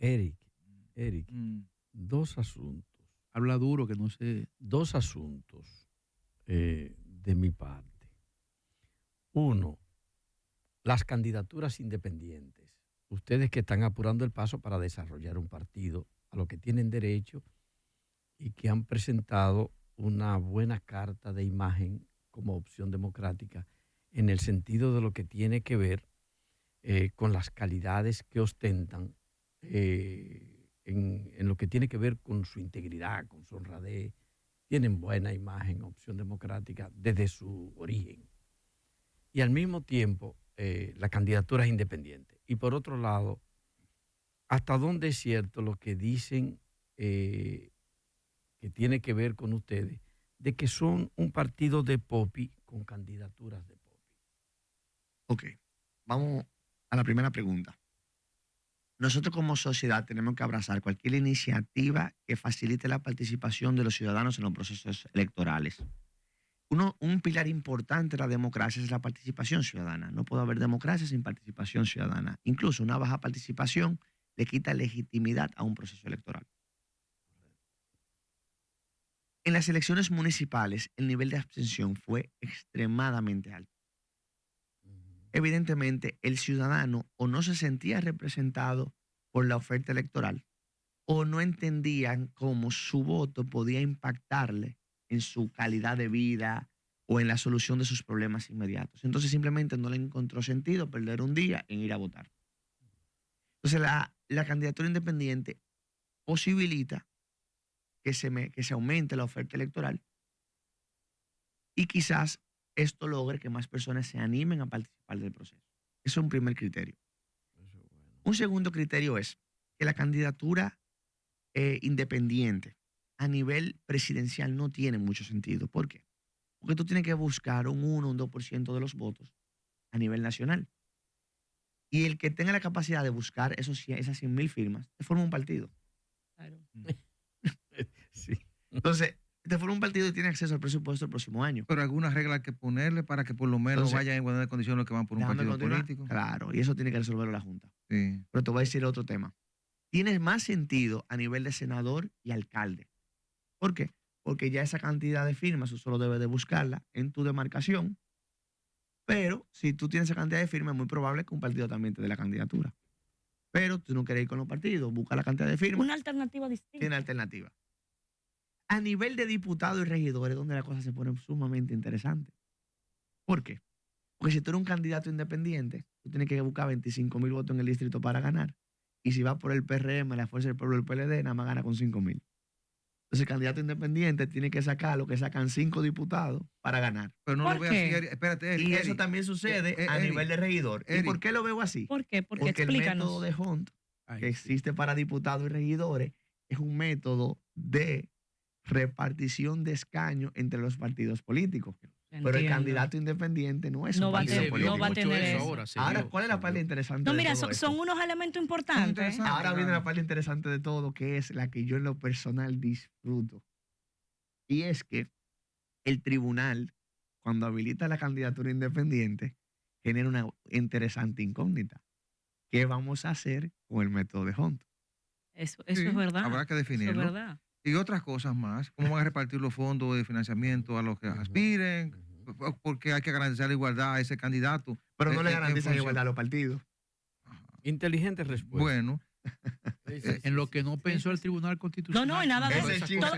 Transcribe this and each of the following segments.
Eric, dos asuntos. Habla duro, que no sé. Dos asuntos de mi parte. Uno, las candidaturas independientes. Ustedes que están apurando el paso para desarrollar un partido a lo que tienen derecho y que han presentado una buena carta de imagen como opción democrática en el sentido de lo que tiene que ver con las calidades que ostentan en lo que tiene que ver con su integridad, con su honradez. Tienen buena imagen, opción democrática desde su origen. Y al mismo tiempo, la candidatura es independiente. Y por otro lado, ¿hasta dónde es cierto lo que dicen que tiene que ver con ustedes, de que son un partido de popi con candidaturas de popi? Ok, vamos a la primera pregunta. Nosotros como sociedad tenemos que abrazar cualquier iniciativa que facilite la participación de los ciudadanos en los procesos electorales. Un pilar importante de la democracia es la participación ciudadana. No puede haber democracia sin participación ciudadana. Incluso una baja participación le quita legitimidad a un proceso electoral. En las elecciones municipales, el nivel de abstención fue extremadamente alto. Evidentemente, el ciudadano o no se sentía representado por la oferta electoral o no entendían cómo su voto podía impactarle en su calidad de vida o en la solución de sus problemas inmediatos. Entonces simplemente no le encontró sentido perder un día en ir a votar. Entonces la candidatura independiente posibilita que se aumente la oferta electoral y quizás esto logre que más personas se animen a participar del proceso. Eso es un primer criterio. Un segundo criterio es que la candidatura independiente a nivel presidencial no tiene mucho sentido. ¿Por qué? Porque tú tienes que buscar un 1 o un 2% de los votos a nivel nacional. Y el que tenga la capacidad de buscar esas 100,000 firmas, te forma un partido. Claro. Sí. Entonces, te forma un partido y tiene acceso al presupuesto el próximo año. Pero algunas reglas hay que ponerle para que por lo menos Entonces, vayan en igualdad de condiciones los que van por un déjame partido continuar. político. Claro, y eso tiene que resolverlo la Junta. Sí. Pero te voy a decir otro tema. Tiene más sentido a nivel de senador y alcalde. ¿Por qué? Porque ya esa cantidad de firmas, tú solo debes de buscarla en tu demarcación. Pero si tú tienes esa cantidad de firmas, es muy probable que un partido también te dé la candidatura. Pero tú no quieres ir con los partidos, busca la cantidad de firmas. Una alternativa distinta. Tiene alternativa. A nivel de diputados y regidores, donde la cosa se pone sumamente interesante. ¿Por qué? Porque si tú eres un candidato independiente, tú tienes que buscar 25,000 votos en el distrito para ganar. Y si vas por el PRM, la Fuerza del Pueblo del PLD, nada más gana con 5,000. Entonces el candidato independiente tiene que sacar lo que sacan 5 diputados para ganar. Pero no ¿Por lo veas qué? así, espérate, Y eso también sucede a nivel de regidor. ¿Y por qué lo veo así? ¿Por qué? Porque el explícanos. método de Hunt, Ay, que existe para diputados y regidores, es un método de repartición de escaños entre los partidos políticos. Pero el Entiendo. candidato independiente no es No un va a partido tener- político. no va a tener eso. Ahora, ¿cuál es la parte interesante No, de mira, todo esto? son unos elementos importantes. Interesante. Ahora viene la parte interesante de todo, que es la que yo en lo personal disfruto. Y es que el tribunal, cuando habilita la candidatura independiente, genera una interesante incógnita. ¿Qué vamos a hacer con el método de Hunt? Eso Sí, es verdad. habrá que Eso es definirlo. verdad. Y otras cosas más. ¿Cómo van a repartir los fondos de financiamiento a los que aspiren? Porque hay que garantizar la igualdad a ese candidato. Pero no le En garantizan función- igualdad a los partidos. Inteligente respuesta. Bueno, En lo que no pensó el Tribunal Constitucional. No, y nada de Ese eso. es el chiste, Todo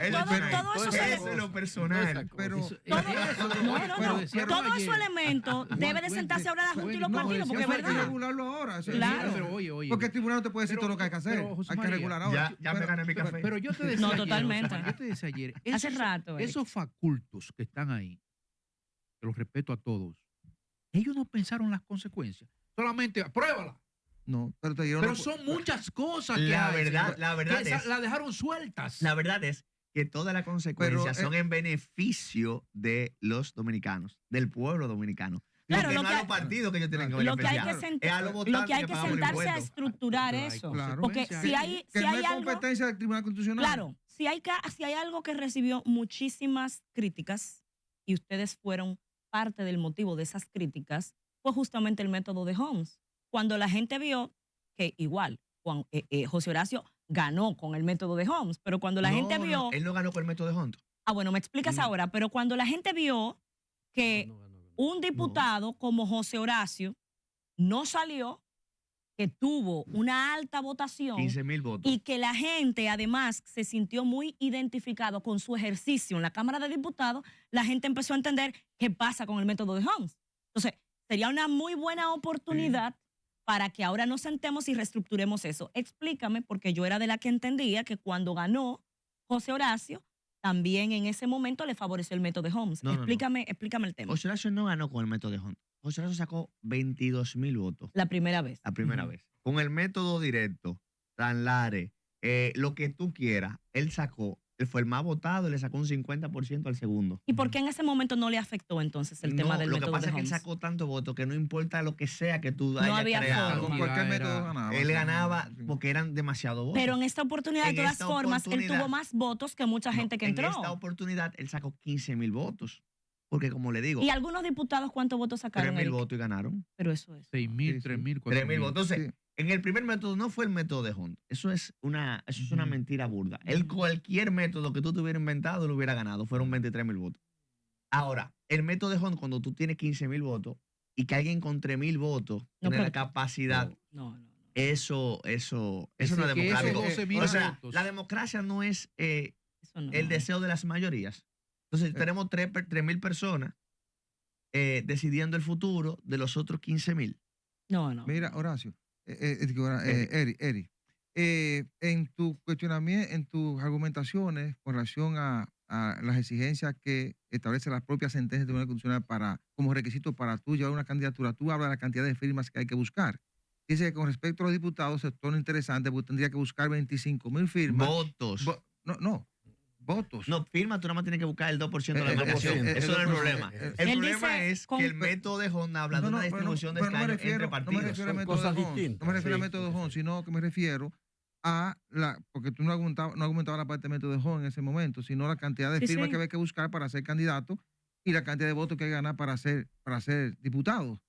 eso ese se es lo personal. pero No, decía todo ayer. su elemento debe de sentarse ahora la Junta y los partidos, porque es eso hay que verdad. regularlo ahora. Claro. Pero oye. Porque el tribunal no te puede decir todo lo que hay que hacer. pero, José Hay que María, regular ahora. Ya me gané mi café. Pero yo te decía No, ayer, totalmente. José María, yo te decía ayer, Hace rato, esos facultos que están ahí, que los respeto a todos, ellos no pensaron las consecuencias. Solamente apruébala. No, pero te dieron Pero son muchas cosas que La hay, verdad- señor, la verdad que es- la dejaron sueltas. La verdad es que todas las consecuencias Pero, son en beneficio de los dominicanos, del pueblo dominicano. Claro, Porque lo no que a hay- los partidos que ellos tienen que Lo que hay beneficiar. que, Es a los lo votantes que, hay que pagamos sentarse a impuestos. estructurar Pero hay eso. Claro. Porque consecuencias. si hay, que si no hay es algo. competencia del Tribunal Constitucional. Claro, si hay algo que recibió muchísimas críticas y ustedes fueron parte del motivo de esas críticas, fue justamente el método de Holmes. Cuando la gente vio que igual José Horacio ganó con el método de Homs, pero cuando la gente vio... él no ganó con el método de Hunt. Bueno, me explicas ahora, pero cuando la gente vio que un diputado como José Horacio no salió, que tuvo una alta votación 15,000 votos. y que la gente además se sintió muy identificado con su ejercicio en la Cámara de Diputados, la gente empezó a entender qué pasa con el método de Homs. Entonces, sería una muy buena oportunidad para que ahora nos sentemos y reestructuremos eso. Explícame, porque yo era de la que entendía que cuando ganó José Horacio, también en ese momento le favoreció el método de Homs. Explícame el tema. José Horacio no ganó con el método de Hunt. José Horacio sacó 22,000 votos. La primera vez. La primera vez. Con el método directo, Tranlare, lo que tú quieras, él fue el más votado y le sacó un 50% al segundo. ¿Y por qué en ese momento no le afectó entonces el tema del método de Homs? Lo que pasa es que él sacó tanto votos que no importa lo que sea que tú hayas creado. Con cualquier método ganaba. Él ganaba porque eran demasiados votos. Pero en esta oportunidad, de todas formas, él tuvo más votos que mucha gente que entró. En esta oportunidad, él sacó 15,000 votos. Porque como le digo... ¿Y algunos diputados cuántos votos sacaron? 3,000 votos y ganaron. Pero eso es. 6,000, 3,000, 4,000. 3,000 votos. Entonces, en el primer método no fue el método de Hunt. Eso es una mentira burda. Cualquier método que tú te hubieras inventado lo hubiera ganado. Fueron 23,000 votos. Ahora, el método de Hunt, cuando tú tienes 15,000 votos y que alguien con 3,000 votos tiene la capacidad... Eso no es democrático. O sea, la democracia no es el deseo de las mayorías. Entonces, tenemos 3,000 personas decidiendo el futuro de los otros 15,000. No. Mira, Horacio, Eri, en tu cuestionamiento, en tus argumentaciones con relación a las exigencias que establece la propia sentencia del Tribunal Constitucional como requisito para tú llevar una candidatura, tú hablas de la cantidad de firmas que hay que buscar. Dice que con respecto a los diputados se torna interesante porque tendría que buscar 25,000 firmas. Votos. Votos. No, firma, tú nada más tienes que buscar el 2% de la demarcación. Eso no es el problema. El problema es que el método de Hunt habla de una distribución de escaños entre partidos. No me refiero al método de Hunt. No me refiero al método de Hunt, sino que me refiero a porque tú no argumentabas la parte del método de Hunt en ese momento, sino la cantidad de firmas que había que buscar para ser candidato y la cantidad de votos que hay que ganar para ser diputado.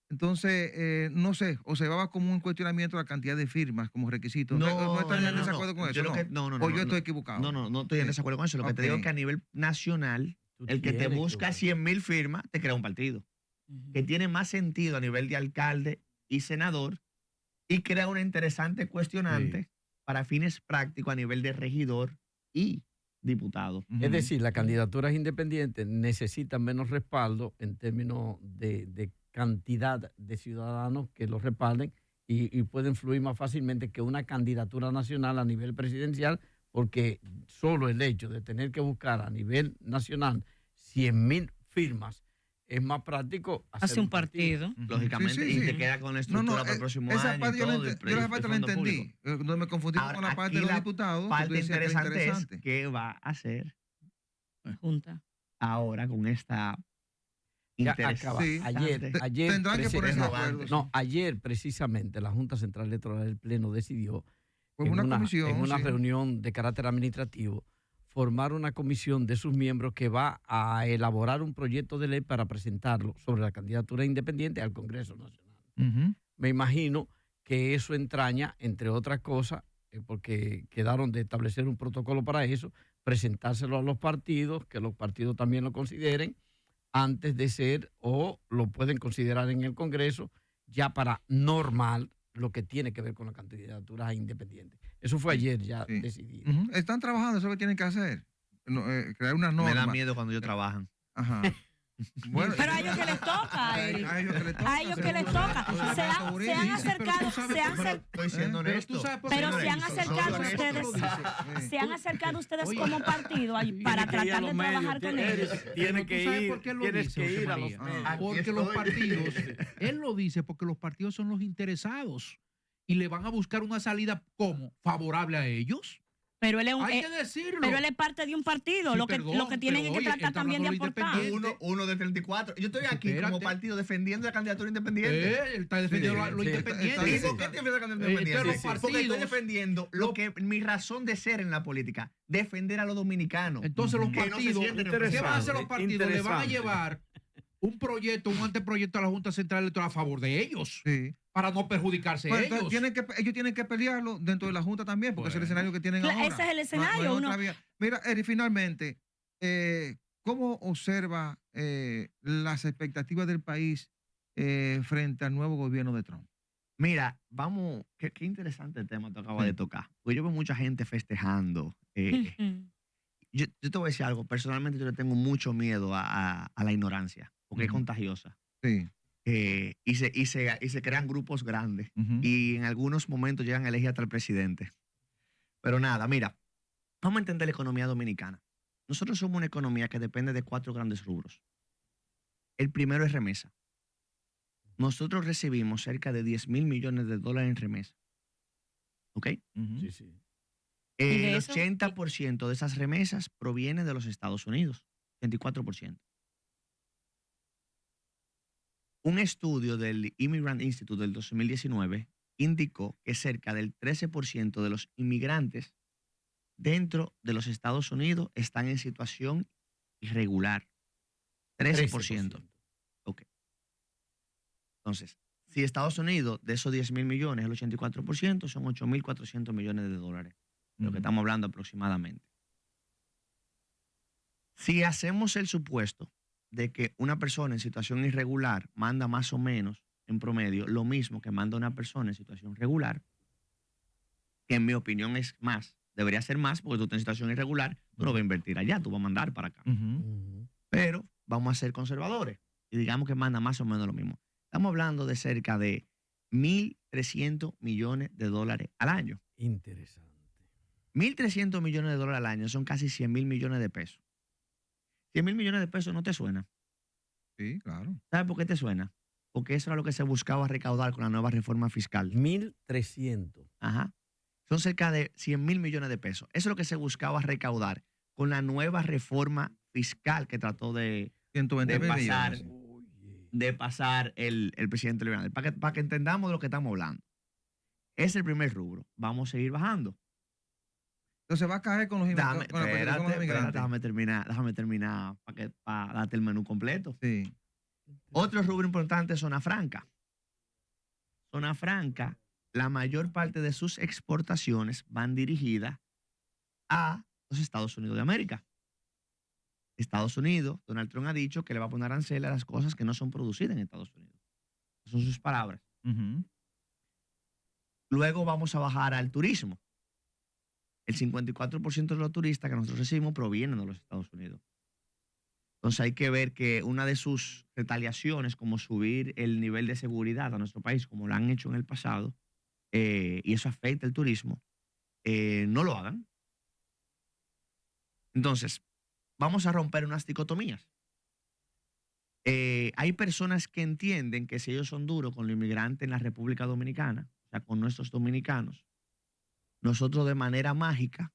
Entonces, no sé, o se llevaba como un cuestionamiento la cantidad de firmas como requisito. ¿No estás en desacuerdo con eso? ¿O yo estoy equivocado? No estoy en desacuerdo con eso. Lo que te digo es que a nivel nacional, el que te busca 100,000 firmas, te crea un partido. Que tiene más sentido a nivel de alcalde y senador y crea una interesante cuestionante para fines prácticos a nivel de regidor y diputado. Es decir, las candidaturas independientes necesitan menos respaldo en términos de cantidad de ciudadanos que los respalden y pueden fluir más fácilmente que una candidatura nacional a nivel presidencial, porque solo el hecho de tener que buscar a nivel nacional 100,000 firmas es más práctico hacer un partido. Lógicamente, y te queda con la estructura para el próximo esa año parte y todo. Yo esa parte la entendí. Donde me confundí con la parte de los diputados. La parte interesante es qué va a hacer Junta ahora con esta... Ayer precisamente la Junta Central Electoral del Pleno decidió en una reunión de carácter administrativo formar una comisión de sus miembros que va a elaborar un proyecto de ley para presentarlo sobre la candidatura independiente al Congreso Nacional. Me imagino que eso entraña, entre otras cosas, porque quedaron de establecer un protocolo para eso, presentárselo a los partidos, que los partidos también lo consideren antes de ser, o lo pueden considerar en el Congreso ya para normal lo que tiene que ver con las candidaturas independientes. Eso fue ayer ya decidido. Están trabajando, eso es lo que tienen que hacer. Crear una norma. Me da miedo cuando ellos trabajan. Ajá. Bueno, pero a ellos que les toca, Eric. A ellos que les toca. Se han acercado, pero se han acercado ustedes como partido para tratar de trabajar con ellos. Tiene que ir a los medios. Porque los partidos, él lo dice porque los partidos son los interesados y le van a buscar una salida como favorable a ellos. Pero él hay que decirlo. Pero él es parte de un partido. Sí, lo que tienen es que tratar también de aportar. Uno de 34. Yo estoy aquí como partido defendiendo la candidatura independiente. Él está defendiendo lo independiente. ¿Y por qué defiende la candidatura independiente? Porque estoy defendiendo mi razón de ser en la política. Defender a los dominicanos. Entonces los partidos, ¿qué van a hacer los partidos? Le van a llevar un anteproyecto a la Junta Central Electoral a favor de ellos, para no perjudicarse Bueno, ellos. Ellos tienen que pelearlo dentro de la Junta también, porque es el escenario que tienen ahora. Ese es el escenario. Mira, Eri, finalmente, ¿cómo observa las expectativas del país frente al nuevo gobierno de Trump? Mira, vamos, qué interesante tema tú acabas de tocar. Porque yo veo mucha gente festejando. Yo te voy a decir algo, personalmente yo le tengo mucho miedo a la ignorancia, porque es contagiosa. Sí. Y se crean grupos grandes y en algunos momentos llegan a elegir hasta el presidente. Pero nada, mira, vamos a entender la economía dominicana. Nosotros somos una economía que depende de 4 grandes rubros. El primero es remesa. Nosotros recibimos cerca de 10,000 millones de dólares en remesa. ¿Ok? Sí, sí. El 80% de esas remesas proviene de los Estados Unidos, 24%. Un estudio del Immigrant Institute del 2019 indicó que cerca del 13% de los inmigrantes dentro de los Estados Unidos están en situación irregular. 13%. Ok. Entonces, si Estados Unidos, de esos 10,000 millones, el 84%, son 8,400 millones de dólares. Lo que estamos hablando aproximadamente. Si hacemos el supuesto de que una persona en situación irregular manda más o menos, en promedio, lo mismo que manda una persona en situación regular, que en mi opinión es más, debería ser más, porque tú estás en situación irregular, tú no vas a invertir allá, tú vas a mandar para acá. Pero vamos a ser conservadores y digamos que manda más o menos lo mismo. Estamos hablando de cerca de 1.300 millones de dólares al año. Interesante. 1.300 millones de dólares al año son casi 100,000 millones de pesos. 100,000 millones de pesos no te suena. Sí, claro. ¿Sabes por qué te suena? Porque eso era lo que se buscaba recaudar con la nueva reforma fiscal. 1.300. Ajá. Son cerca de 100,000 millones de pesos. Eso es lo que se buscaba recaudar con la nueva reforma fiscal que trató de pasar el presidente liberal. Para que entendamos de lo que estamos hablando. Es el primer rubro. Vamos a seguir bajando. Entonces va a caer con los inmigrantes. Déjame terminar para darte el menú completo. Sí. Otro rubro importante es zona franca. Zona franca, la mayor parte de sus exportaciones van dirigidas a los Estados Unidos de América. Estados Unidos, Donald Trump ha dicho que le va a poner aranceles a las cosas que no son producidas en Estados Unidos. Esas son sus palabras. Luego vamos a bajar al turismo. El 54% de los turistas que nosotros recibimos provienen de los Estados Unidos. Entonces hay que ver que una de sus retaliaciones, como subir el nivel de seguridad a nuestro país, como lo han hecho en el pasado, y eso afecta el turismo, no lo hagan. Entonces, vamos a romper unas dicotomías. Hay personas que entienden que si ellos son duros con los inmigrantes en la República Dominicana, o sea, con nuestros dominicanos, nosotros de manera mágica,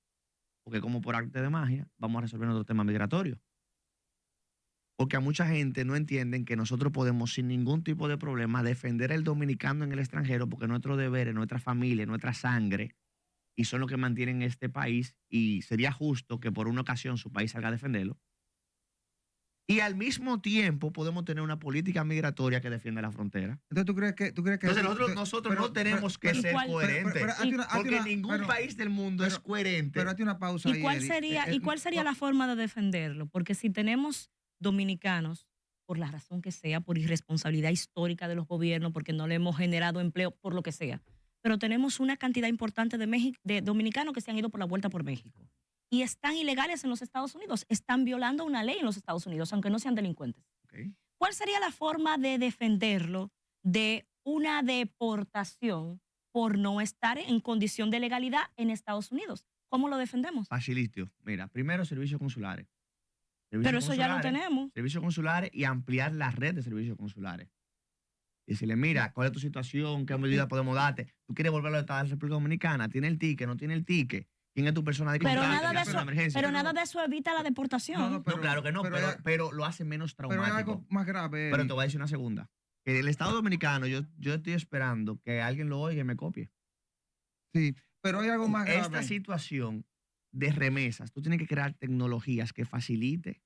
porque como por arte de magia, vamos a resolver nuestro tema migratorio. Porque a mucha gente no entienden que nosotros podemos sin ningún tipo de problema defender al dominicano en el extranjero porque nuestro deber es nuestra familia, nuestra sangre, y son los que mantienen este país, y sería justo que por una ocasión su país salga a defenderlo. Y al mismo tiempo podemos tener una política migratoria que defienda la frontera. Entonces, ¿tú crees que Entonces nosotros no tenemos que ser coherentes. Porque ningún país del mundo es coherente. Pero hazte una pausa ahí. ¿Y cuál sería la forma de defenderlo? Porque si tenemos dominicanos, por la razón que sea, por irresponsabilidad histórica de los gobiernos, porque no le hemos generado empleo, por lo que sea, pero tenemos una cantidad importante de dominicanos que se han ido por la vuelta por México y están ilegales en los Estados Unidos, están violando una ley en los Estados Unidos, aunque no sean delincuentes. ¿Cuál sería la forma de defenderlo de una deportación por no estar en condición de legalidad en Estados Unidos? ¿Cómo lo defendemos? Facilito. Mira, primero servicios consulares. Pero eso ya lo tenemos. Servicios consulares y ampliar la red de servicios consulares. Y decirle, mira, ¿cuál es tu situación? ¿Qué medida podemos darte? ¿Tú quieres volverlo a la República Dominicana? ¿Tiene el ticket? ¿No tiene el ticket? ¿Quién es tu persona de contacto? Pero nada de eso evita la deportación. No, claro que no, pero lo hace menos traumático. Pero hay algo más grave. Pero te voy a decir una segunda. Que el Estado Dominicano, yo estoy esperando que alguien lo oiga y me copie. Sí, pero hay algo más grave. Esta situación de remesas, tú tienes que crear tecnologías que facilite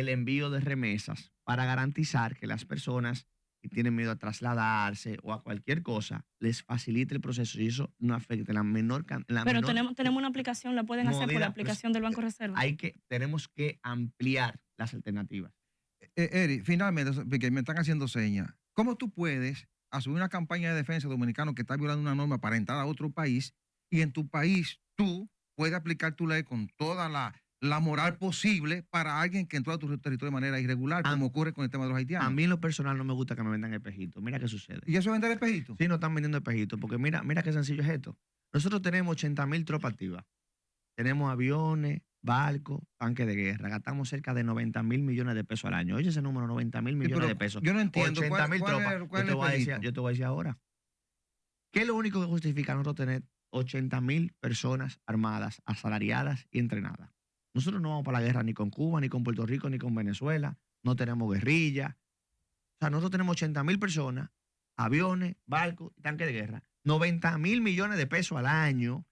el envío de remesas para garantizar que las personas que tienen miedo a trasladarse o a cualquier cosa, les facilite el proceso y eso no afecte la menor cantidad. Pero tenemos una aplicación, la pueden hacer por la aplicación del Banco Reserva. Tenemos que ampliar las alternativas. Eri, finalmente, porque me están haciendo señas, ¿cómo tú puedes asumir una campaña de defensa dominicano que está violando una norma para entrar a otro país y en tu país tú puedes aplicar tu ley con toda la moral posible para alguien que entró a tu territorio de manera irregular, como ocurre con el tema de los haitianos? A mí en lo personal no me gusta que me vendan espejitos. Mira qué sucede. ¿Y eso es vender espejitos? Sí, no están vendiendo espejitos, porque mira qué sencillo es esto. Nosotros tenemos 80,000 tropas activas. Tenemos aviones, barcos, tanques de guerra. Gastamos cerca de 90,000 millones de pesos al año. Oye ese número, 90,000 millones de pesos. Yo no entiendo. 80,000 tropas. Yo te voy a decir ahora. ¿Qué es lo único que justifica nosotros tener 80,000 personas armadas, asalariadas y entrenadas? Nosotros no vamos para la guerra ni con Cuba, ni con Puerto Rico, ni con Venezuela. No tenemos guerrilla. O sea, nosotros tenemos 80,000 personas, aviones, barcos y tanques de guerra. 90,000 millones de pesos al año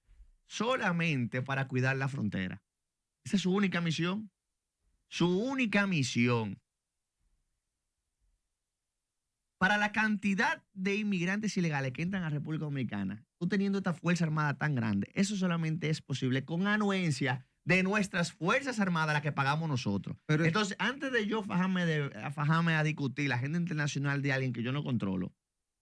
solamente para cuidar la frontera. Esa es su única misión. Su única misión. Para la cantidad de inmigrantes ilegales que entran a República Dominicana, tú teniendo esta Fuerza Armada tan grande, eso solamente es posible con anuencia de nuestras Fuerzas Armadas, las que pagamos nosotros. Pero entonces, antes de yo fajarme a discutir la agenda internacional de alguien que yo no controlo,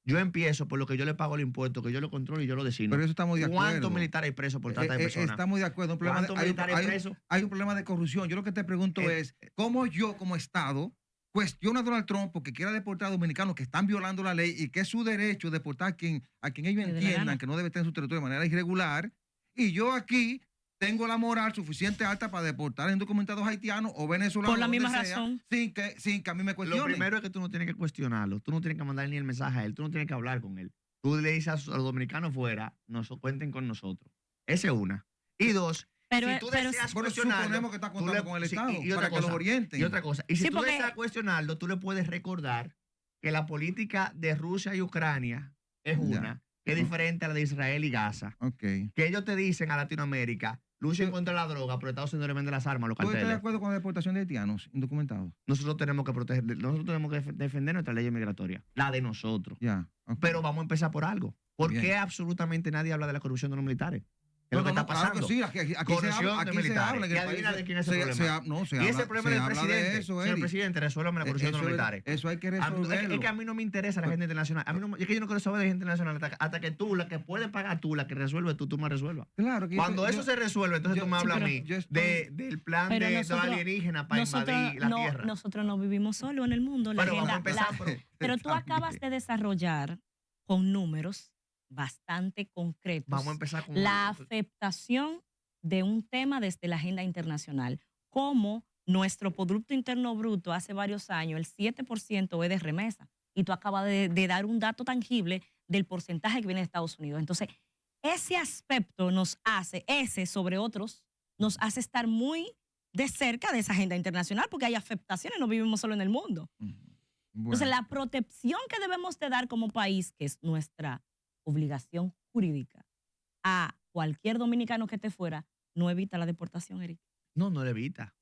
yo empiezo por lo que yo le pago el impuesto, que yo lo controlo y yo lo designo. Pero eso estamos de acuerdo. ¿Cuántos militares hay presos por trata de personas? Estamos de acuerdo. ¿Cuántos militares hay presos? Hay un problema de corrupción. Yo lo que te pregunto es, ¿cómo yo como Estado cuestiono a Donald Trump porque quiera deportar a dominicanos que están violando la ley y que es su derecho deportar a quien ellos entiendan que no debe estar en su territorio de manera irregular? Y yo aquí tengo la moral suficiente alta para deportar a indocumentados haitianos o venezolanos. Por la misma razón. Sin que a mí me cuestionen. Lo primero es que tú no tienes que cuestionarlo. Tú no tienes que mandar ni el mensaje a él. Tú no tienes que hablar con él. Tú le dices a los dominicanos fuera, cuenten con nosotros. Esa es una. Y dos, si tú deseas cuestionarlo, suponemos que está contando con el Estado para que los orienten. Y otra cosa. Y si tú deseas cuestionarlo, tú le puedes recordar que la política de Rusia y Ucrania es una, que es diferente a la de Israel y Gaza. Okay. Que ellos te dicen a Latinoamérica, luchen contra la droga, pero Estados Unidos le vende las armas a los carteles. ¿Tú estás de acuerdo con la deportación de haitianos indocumentados? Nosotros tenemos que proteger, nosotros tenemos que defender nuestra ley migratoria, la de nosotros. Ya. Okay. Pero vamos a empezar por algo. ¿Por qué absolutamente nadie habla de la corrupción de los militares? ¿Qué es lo que está pasando? Claro que sí, aquí se habla. ¿Y adivina de quién es el problema? Y ese problema del presidente. Señor presidente, resuélvame la corrupción de los militares. Eso hay que resolverlo. Es que a mí no me interesa la gente internacional. Es que yo no quiero saber de gente internacional hasta que tú, la que puedes pagar tú, la que resuelve tú me resuelvas. Claro que cuando eso se resuelve, entonces tú me hablas a mí del plan de alienígenas para invadir la Tierra. Nosotros no vivimos solo en el mundo. Pero tú acabas de desarrollar con números bastante concretos. Vamos a empezar con la aceptación de un tema desde la agenda internacional, como nuestro Producto Interno Bruto hace varios años, el 7% es de remesa, y tú acabas de dar un dato tangible del porcentaje que viene de Estados Unidos. Entonces, ese aspecto nos hace, sobre otros, nos hace estar muy de cerca de esa agenda internacional, porque hay aceptaciones, no vivimos solo en el mundo. Bueno. Entonces, la protección que debemos de dar como país, que es nuestra obligación jurídica, a cualquier dominicano que esté fuera, no evita la deportación, Eric. No le evita.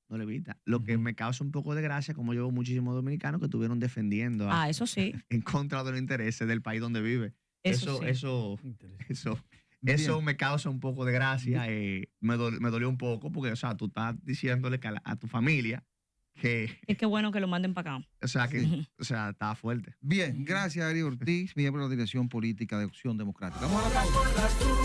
Lo que me causa un poco de gracia, como yo veo muchísimos dominicanos que estuvieron defendiendo eso sí, en contra de los intereses del país donde vive. Eso me causa un poco de gracia. Me dolió un poco porque, o sea, tú estás diciéndole que a tu familia que... Es que bueno que lo manden para acá. O sea, está fuerte. Bien, gracias, Ari Ortiz, miembro de la Dirección Política de Opción Democrática. Vamos a la pausa.